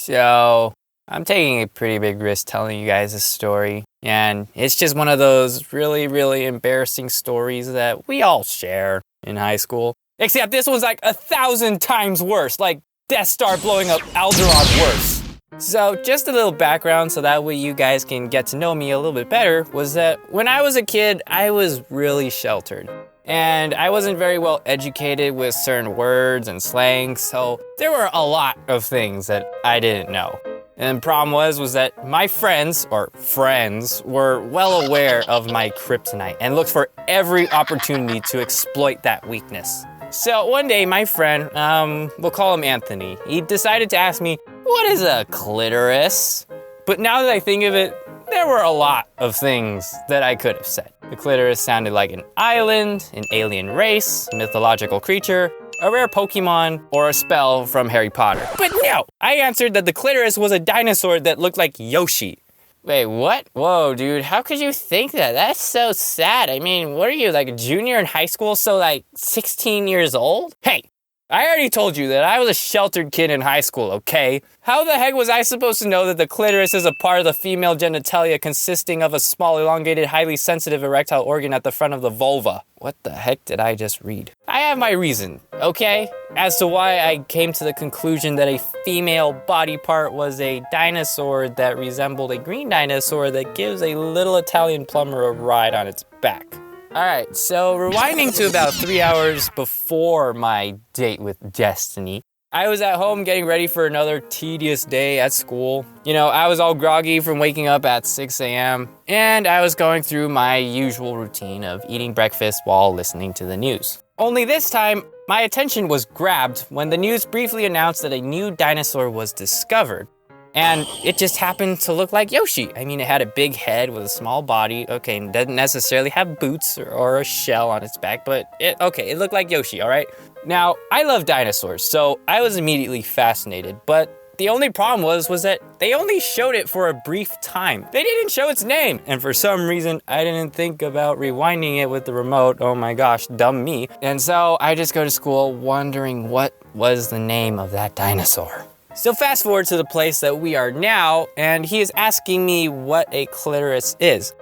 So, I'm taking a pretty big risk telling you guys this story, and it's just one of those really, really embarrassing stories that we all share in high school. Except this one's like 1,000 times worse, like Death Star blowing up Alderaan worse. So, just a little background so that way you guys can get to know me a little bit better, was that when I was a kid, I was really sheltered. And I wasn't very well educated with certain words and slang, so there were a lot of things that I didn't know. And the problem was that my friends were well aware of my kryptonite and looked for every opportunity to exploit that weakness. So one day my friend, we'll call him Anthony, he decided to ask me, what is a clitoris? But now that I think of it, there were a lot of things that I could have said. The clitoris sounded like an island, an alien race, a mythological creature, a rare Pokemon, or a spell from Harry Potter. But no! I answered that the clitoris was a dinosaur that looked like Yoshi. Wait, what? Whoa, dude, how could you think that? That's so sad. I mean, what are you, like a junior in high school, so like 16 years old? Hey! I already told you that I was a sheltered kid in high school, okay? How the heck was I supposed to know that the clitoris is a part of the female genitalia consisting of a small, elongated, highly sensitive erectile organ at the front of the vulva? What the heck did I just read? I have my reason, okay? As to why I came to the conclusion that a female body part was a dinosaur that resembled a green dinosaur that gives a little Italian plumber a ride on its back. Alright, so rewinding to about 3 hours before my date with Destiny, I was at home getting ready for another tedious day at school. You know, I was all groggy from waking up at 6 a.m. and I was going through my usual routine of eating breakfast while listening to the news. Only this time, my attention was grabbed when the news briefly announced that a new dinosaur was discovered. And it just happened to look like Yoshi. I mean, it had a big head with a small body. Okay, it doesn't necessarily have boots or a shell on its back, but it looked like Yoshi, all right? Now, I love dinosaurs, so I was immediately fascinated, but the only problem was that they only showed it for a brief time. They didn't show its name, and for some reason, I didn't think about rewinding it with the remote. Oh my gosh, dumb me. And so I just go to school wondering what was the name of that dinosaur. So fast forward to the place that we are now, and he is asking me what a clitoris is.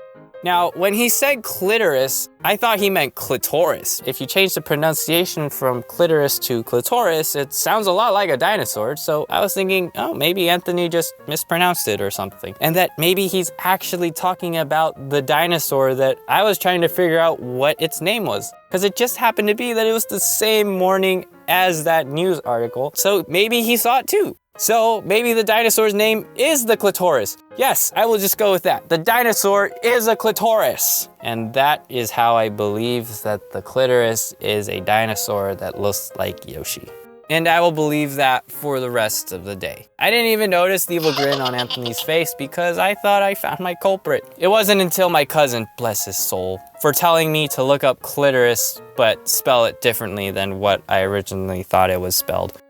Now, when he said clitoris, I thought he meant clitoris. If you change the pronunciation from clitoris to clitoris, it sounds a lot like a dinosaur. So I was thinking, oh, maybe Anthony just mispronounced it or something. And that maybe he's actually talking about the dinosaur that I was trying to figure out what its name was. Because it just happened to be that it was the same morning as that news article. So maybe he saw it too. So maybe the dinosaur's name is the clitoris. Yes, I will just go with that. The dinosaur is a clitoris. And that is how I believe that the clitoris is a dinosaur that looks like Yoshi. And I will believe that for the rest of the day. I didn't even notice the evil grin on Anthony's face because I thought I found my culprit. It wasn't until my cousin, bless his soul, for telling me to look up clitoris but spell it differently than what I originally thought it was spelled.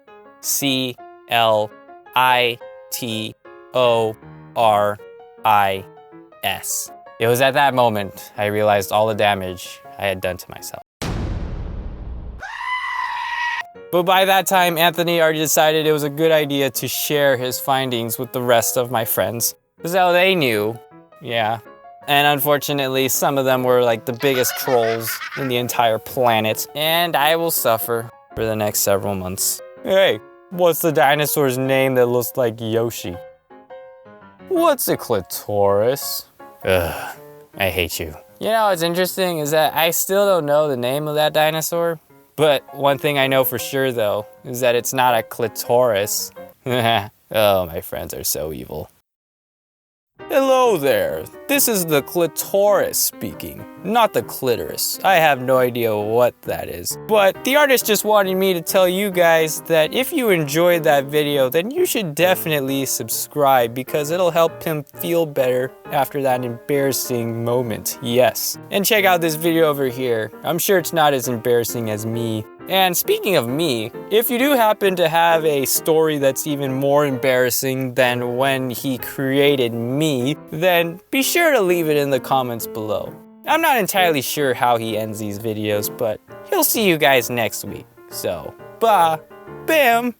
C-L-I-T-O-R-I-S. It was at that moment I realized all the damage I had done to myself. But by that time, Anthony already decided it was a good idea to share his findings with the rest of my friends. So they knew, yeah. And unfortunately, some of them were like the biggest trolls in the entire planet. And I will suffer for the next several months. Hey, what's the dinosaur's name that looks like Yoshi? What's a clitoris? Ugh, I hate you. You know what's interesting is that I still don't know the name of that dinosaur. But one thing I know for sure, though, is that it's not a clitoris. Oh, my friends are so evil. Hello there. This is the clitoris speaking, not the clitoris. I have no idea what that is. But the artist just wanted me to tell you guys that if you enjoyed that video, then you should definitely subscribe because it'll help him feel better after that embarrassing moment. Yes. And check out this video over here. I'm sure it's not as embarrassing as me. And speaking of me, if you do happen to have a story that's even more embarrassing than when he created me, then be sure to leave it in the comments below. I'm not entirely sure how he ends these videos, but he'll see you guys next week. So, bam!